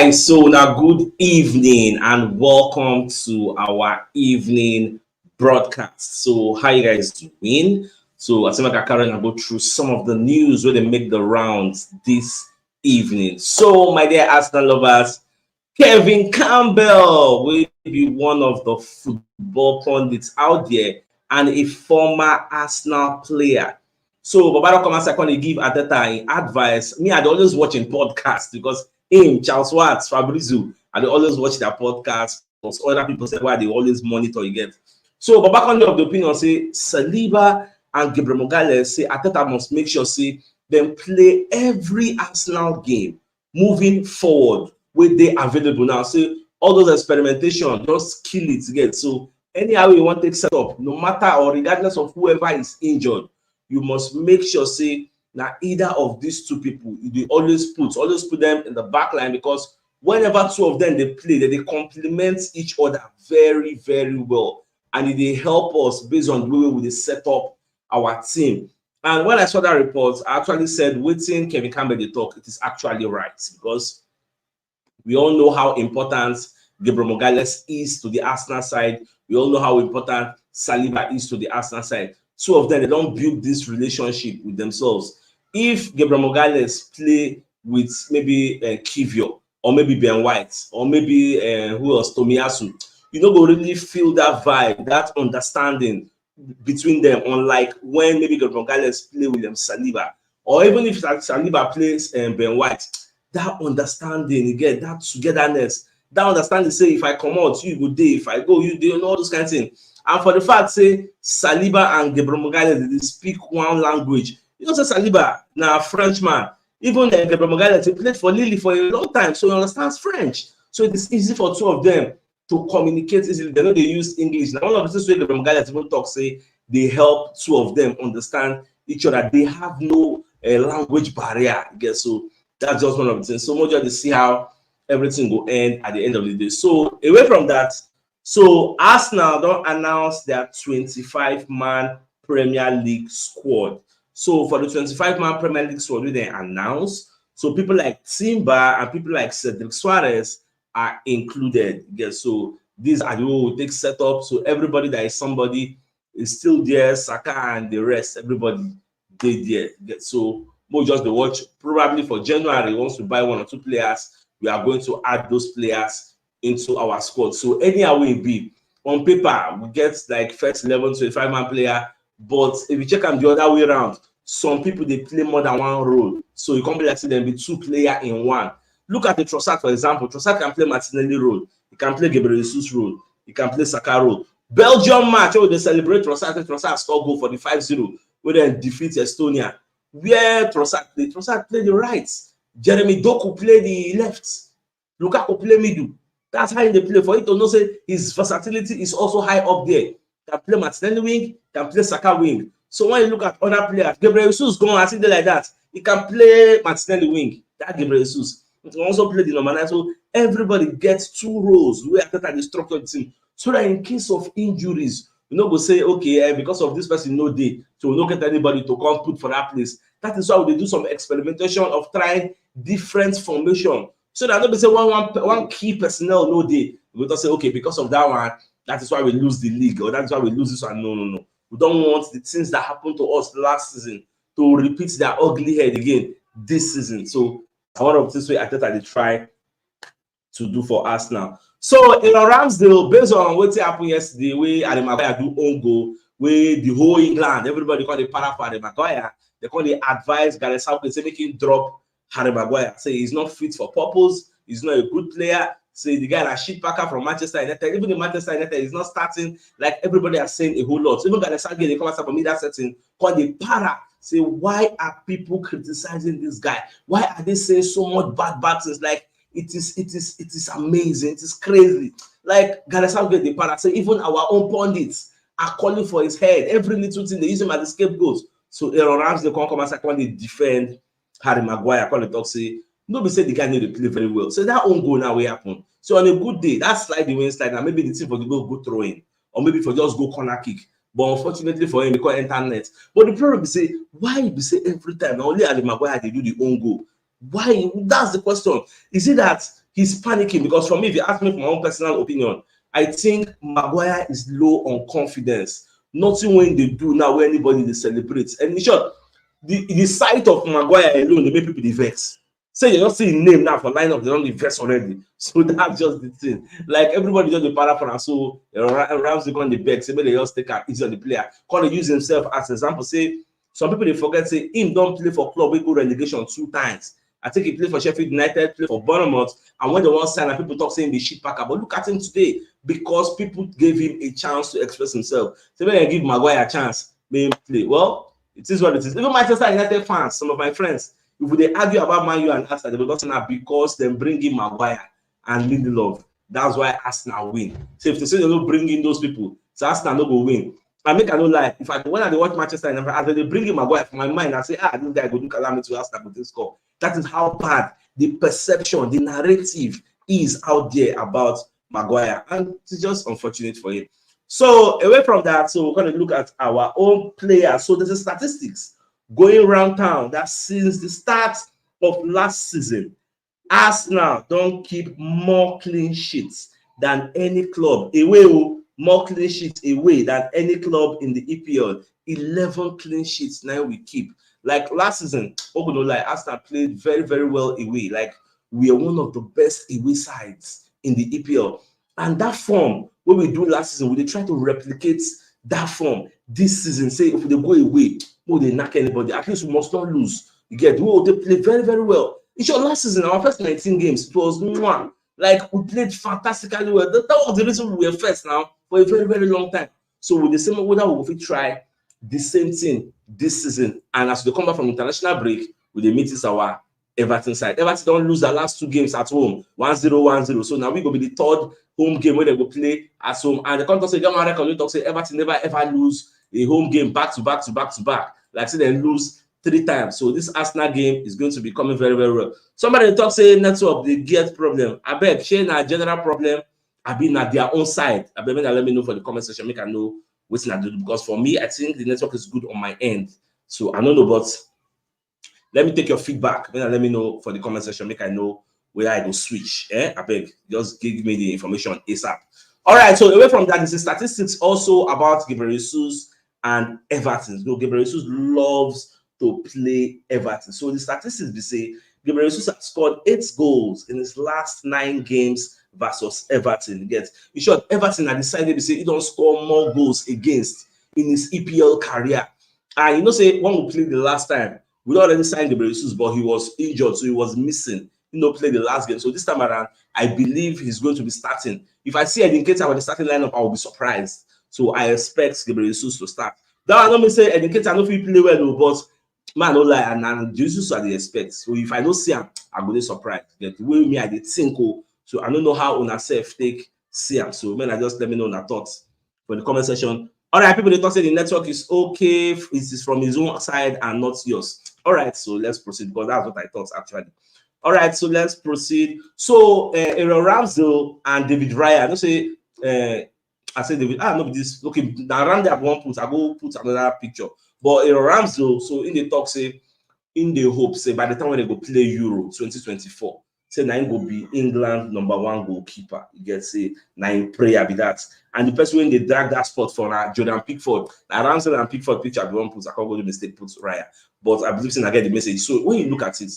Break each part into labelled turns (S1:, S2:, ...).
S1: Guys, so now good evening and welcome to our evening broadcast. So how you guys doing? So I think I can go through some of the news where they make the rounds this evening. So my dear Arsenal lovers, Kevin Campbell will be one of the football pundits out there and a former Arsenal player. So Baba come and second give Ateta advice. Me, I'd always watching podcasts because him, Charles Watts, Fabrizio, and they always watch their podcast. Because other people say why they always monitor you get. So Baba Conde of the opinion say Saliba and Gabriel Maguire say Ateta must make sure say them play every Arsenal game moving forward where they available now. So all those experimentation, just kill it get. So anyhow you want to take set up, no matter or regardless of whoever is injured, you must make sure say now either of these two people you always put them in the back line, because whenever two of them they play, they complement each other very, very well, and they help us based on the way we set up our team. And when I saw that report, I actually said, waiting Kevin Campbell they talk, it is actually right, because we all know how important Gabriel Maguire is to the Arsenal side. We all know how important Saliba is to the Arsenal side. Two of them, they don't build this relationship with themselves. If Gabriel Maguire play with maybe Kivio, or maybe Ben White, or maybe who else, Tomiyasu, you don't go really feel that vibe, that understanding between them, unlike when maybe Gabriel Maguire play with Saliba, or even if Saliba plays Ben White, that understanding, again, that togetherness, that understanding, say, if I come out, you go there, if I go, you do, all those kind of things. And for the fact, say, Saliba and Gabriel Maguire, they speak one language. You know, say Saliba, now Frenchman, even Gabriel Maguire, they played for Lille for a long time, so he understands French. So it is easy for two of them to communicate easily. They know they use English. Now, one of the things Gabriel Maguire even talk, say, they help two of them understand each other. They have no language barrier, I guess. So that's just one of the things. So much to see how everything will end at the end of the day. So away from that, so Arsenal don't announce their 25-man Premier League squad. So for the 25-man Premier League squad, they announce. So people like Timber and people like Cedric Suarez are included. Yeah, so these are the way we take setup. So everybody that is somebody is still there. Saka and the rest, everybody they there. Yeah, so we'll just watch. Probably for January, once we buy one or two players, we are going to add those players into our squad. So anyhow we be, on paper, we get like first 11 to a 5-man player, but if you check them the other way around, some people they play more than one role. So you can't be like see them be two players in one. Look at the Trossard, for example. Trossard can play Martinelli role, he can play Gabriel Jesus role, he can play Saka role. Belgium match, where they celebrate Trossard score goal for the 5-0, where they defeat Estonia. Where Trossard play the right, Jeremy Doku play the left, Lukaku play middle. That's how they play. For you to know, say his versatility is also high up there. Can play Martinelli wing, can play Saka wing. So when you look at other players, Gabriel Jesus going as if they like that. He can play Martinelli wing. That Gabriel Jesus. He can also play the number 9. So everybody gets two roles where after the structure the team. So that in case of injuries, you know, go say, okay, because of this person, no day, so we don't get anybody to come put for that place. That is why they do some experimentation of trying different formation. So that nobody say one key personnel no day. We don't say, okay, because of that one, that is why we lose the league, or that is why we lose this one. No. We don't want the things that happened to us last season to repeat their ugly head again this season. So one of this way I thought they try to do for us now. So in Ramsdale, based on what happened yesterday, where Harry Maguire do own goal, where the whole England, everybody call the para for Harry Maguire, they call the advice Gareth Southgate say make him drop Harry Maguire. Say he's not fit for purpose, he's not a good player. Say the guy that shit packer from Manchester United, even the Manchester United is not starting like everybody are saying a whole lot. So even Gareth Southgate, they come out from me that setting, call the para. Say, why are people criticizing this guy? Why are they saying so much bad things? Like it is amazing, it is crazy. Like Gareth Southgate, the para say even our own pundits are calling for his head. Every little thing they use him as the scapegoat. So Aaron Ramsdale come and say, when they defend Harry Maguire, call the talk say, nobody say the guy need to play very well. So that own goal now will happen. So on a good day, that slide the win slide, now maybe the team for the go throw in, or maybe for just go corner kick. But unfortunately for him, because internet. But the problem is say, why be say every time only Harry Maguire they do the own goal? Why? That's the question. Is it that he's panicking because for me, if you ask me for my own personal opinion, I think Maguire is low on confidence. Nothing when they do now where anybody they celebrates. And in short, the sight of Maguire alone, they make people the vex. Say you're not seeing name now for lineup, they don't invest already. So that's just the thing. Like everybody just the para for, and so Ramsey on the back, say they just take out easy on the player. Can they use himself as example? Say some people they forget say him don't play for club, we go relegation 2 times. I think he played for Sheffield United, played for Bournemouth, and when they want to sign, and people talk saying the shit packer. But look at him today because people gave him a chance to express himself. So when they give Maguire a chance, may him play. Well, it is what it is. Even Manchester United fans, some of my friends, if they argue about Man U and Arsenal, they will not say that because they bring in Maguire and Lindelof. That's why Arsenal win. So if they say they don't bring in those people, so Arsenal no go win. I make I no lie. If when I watch Manchester United, as they bring in Maguire for my mind, I say, this guy go do calamity to Arsenal with this score. That is how bad the perception, the narrative is out there about Maguire, and it's just unfortunate for him. So away from that, so we're going to look at our own players. So there's a statistics going around town that since the start of last season, Arsenal don't keep more clean sheets than any club away. More clean sheets away than any club in the EPL. 11 clean sheets now we keep. Like last season, like Arsenal played very, very well away. Like we are one of the best away sides in the EPL. And that form, what we do last season, we try to replicate that form this season. Say if they go away, they knock anybody. At least we must not lose. You get they play very, very well. In short, last season, our first 19 games, it was one. Like we played fantastically well. That was the reason we were first now for a very, very long time. So with the same whether we try the same thing this season, and as they come back from international break, with the meetings our Everton side. Everton don't lose their last 2 games at home, 1-0, 1-0. So now we go be the 3rd home game where they go play at home. And the come talk say, Everton never ever lose a home game back to back to back to back. Like say they lose 3 times. So this Arsenal game is going to be coming very, very well. Somebody talk say network they get problem. I beg, share a general problem. I been at their own side. I beg, let me know for the comment section. Make I know what I do, because for me, I think the network is good on my end. So I don't know, but let me take your feedback. Let me know for the comment section. Make I know where I go switch. I beg, just give me the information ASAP. All right. So away from that, there's the statistics also about Gabriel Jesus and Everton. No, Gabriel Jesus loves to play Everton. So the statistics they say Gabriel Jesus has scored 8 goals in his last 9 games versus Everton. Get in short, Everton had decided to say he don't score more goals against in his EPL career. And you know, say when we played the last time, we already signed Gabriel Jesus, but he was injured, so he was missing. Played the last game. So this time around, I believe he's going to be starting. If I see Edin Keita with the starting lineup, I will be surprised. So I expect Gabriel Jesus to start. That I don't mean say Edin Keita I know if he play well, but man, no lie, and Jesus I expect. So if I don't see him, I'm going to be surprised. The way me I did think. So I don't know how on self take see him. So man, I just let me know your thoughts for the comment section. All right, people, they thought say the network is okay. It is from his own side and not yours. All right, so let's proceed, because that's what I thought actually. All right, so let's proceed. So Aaron Ramsdale and David Raya. I don't say I say David. No, this okay. Now around that one put I go put another picture. But Aaron Ramsdale, so in the talk say in the hope say by the time when they go play Euro 2024, say now go be England #1 goalkeeper. You get say now in prayer be that. And the person when they drag that spot for Jordan Pickford, now Ramsdale and Pickford picture the one put I can't go to mistake put Raya. But I believe I get the message. So when you look at it,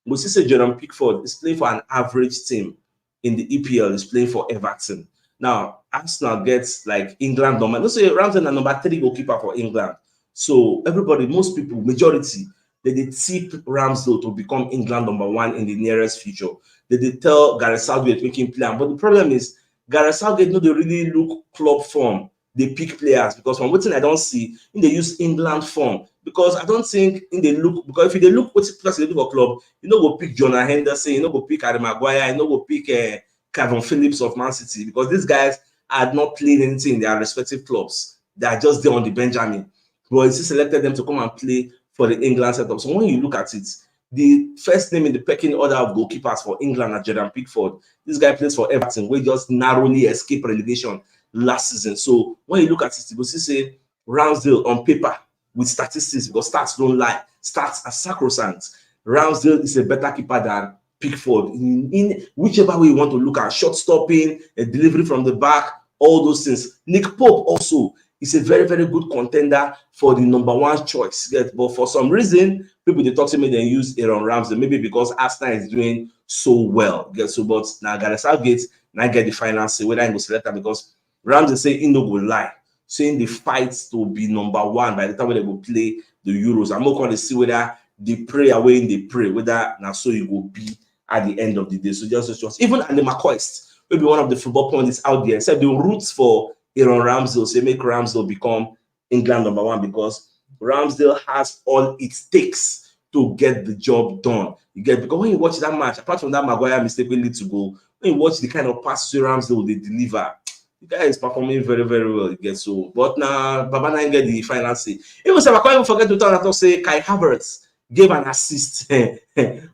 S1: we see Jordan Pickford is playing for an average team in the EPL. Is playing for Everton. Now Arsenal gets like England number. Let's say Ramsdale is number 3 goalkeeper for England. So everybody, most people, majority, they tip Ramsdale to become England #1 in the nearest future. They tell Gareth Southgate making plan. But the problem is Gareth Southgate no they really look club form. They pick players, because from what I don't see, they use England form. Because I don't think in the look, because if they look what players they do for club, you know go pick Jonah Henderson, you know go pick Harry Maguire, you know go pick Calvin Phillips of Man City, because these guys had not played anything in their respective clubs. They are just there on the Benjamin. But he selected them to come and play for the England setup. So when you look at it, the first name in the pecking order of goalkeepers for England are Jordan Pickford. This guy plays for Everton, where just narrowly escaped relegation last season. So when you look at it, you will see say Ramsdale on paper with statistics, because stats don't lie. Stats are sacrosanct. Ramsdale is a better keeper than Pickford in whichever way you want to look at, short stopping, a delivery from the back, all those things. Nick Pope also is a very, very good contender for the #1 choice. Yes, but for some reason, people they talk to me, they use Aaron Ramsey, maybe because Arsenal is doing so well. Yes, so but now Gareth Southgate now get the final say whether I go select that, because Ramsey say he no go lie, saying the fight to be #1 by the time when they go play the Euros. I'm not going to see whether the prayer when they pray, whether now so it will be at the end of the day. So just even Andy McCoist, maybe one of the football pundits out there, said the roots for Aaron Ramsdale, say make Ramsdale become England #1, because Ramsdale has all it takes to get the job done. You get, because when you watch that match, apart from that Maguire mistake we need to go, when you watch the kind of passes Ramsdale they deliver, the guy is performing very, very well. You get, so, but now Baba Nine get the final say. Even say I can't even forget to tell that say Kai Havertz gave an assist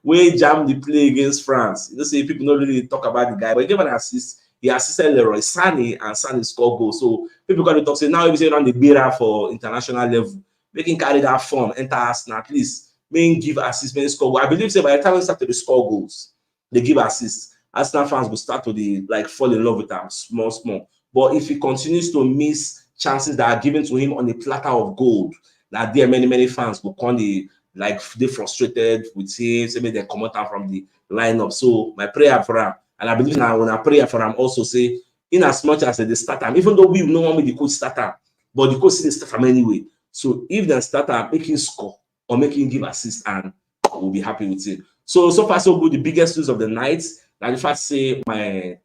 S1: when jam the play against France. You know, say people don't really talk about the guy, but he gave an assist. He assisted Leroy Sané, and Sané scored goal. So people can talk say now if you say on the bearer for international level, making carry that form, enter Arsenal at least, main give assist, main score goal. I believe say by the time we start to score goals, they give assists. Arsenal fans will start to the like fall in love with them small, small. But if he continues to miss chances that are given to him on a platter of gold, that there many fans will come the like they frustrated with him, say maybe they come out from the lineup. So my prayer for him, and I believe now when I pray for him also say, in as much as they start him, even though we no want me the coach start him, but the coach still start him anyway. So if they start him, make him score or make him give assist, and we'll be happy with it. So far so good. The biggest news of the night, like if I say my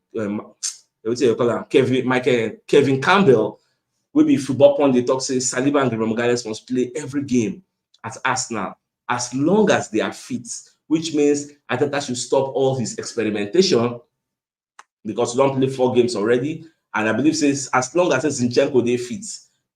S1: Kevin Campbell will be football point. They talk say Saliba and Maguire must play every game at Arsenal as long as they are fit, which means Arteta should stop all his experimentation because we don't play 4 games already. And I believe says as long as Zinchenko they fit,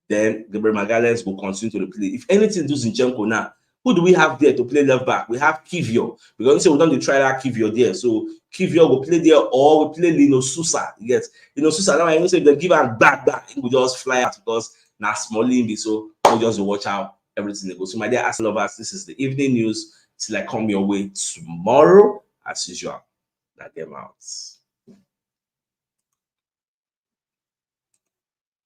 S1: then Gabriel Magalhaes will continue to play. If anything do Zinchenko now, who do we have there to play left back? We have Kivio, because we say we don't try that Kivio there. So Kivio will play there, or we play Lino Sousa. Yes, Lino Sousa. Now I know say if they give him back, he will just fly out because now small limby. So we'll just watch out everything they go. So my dear Arsenal lovers, this is the evening news. Till I come your way tomorrow as usual. That game out.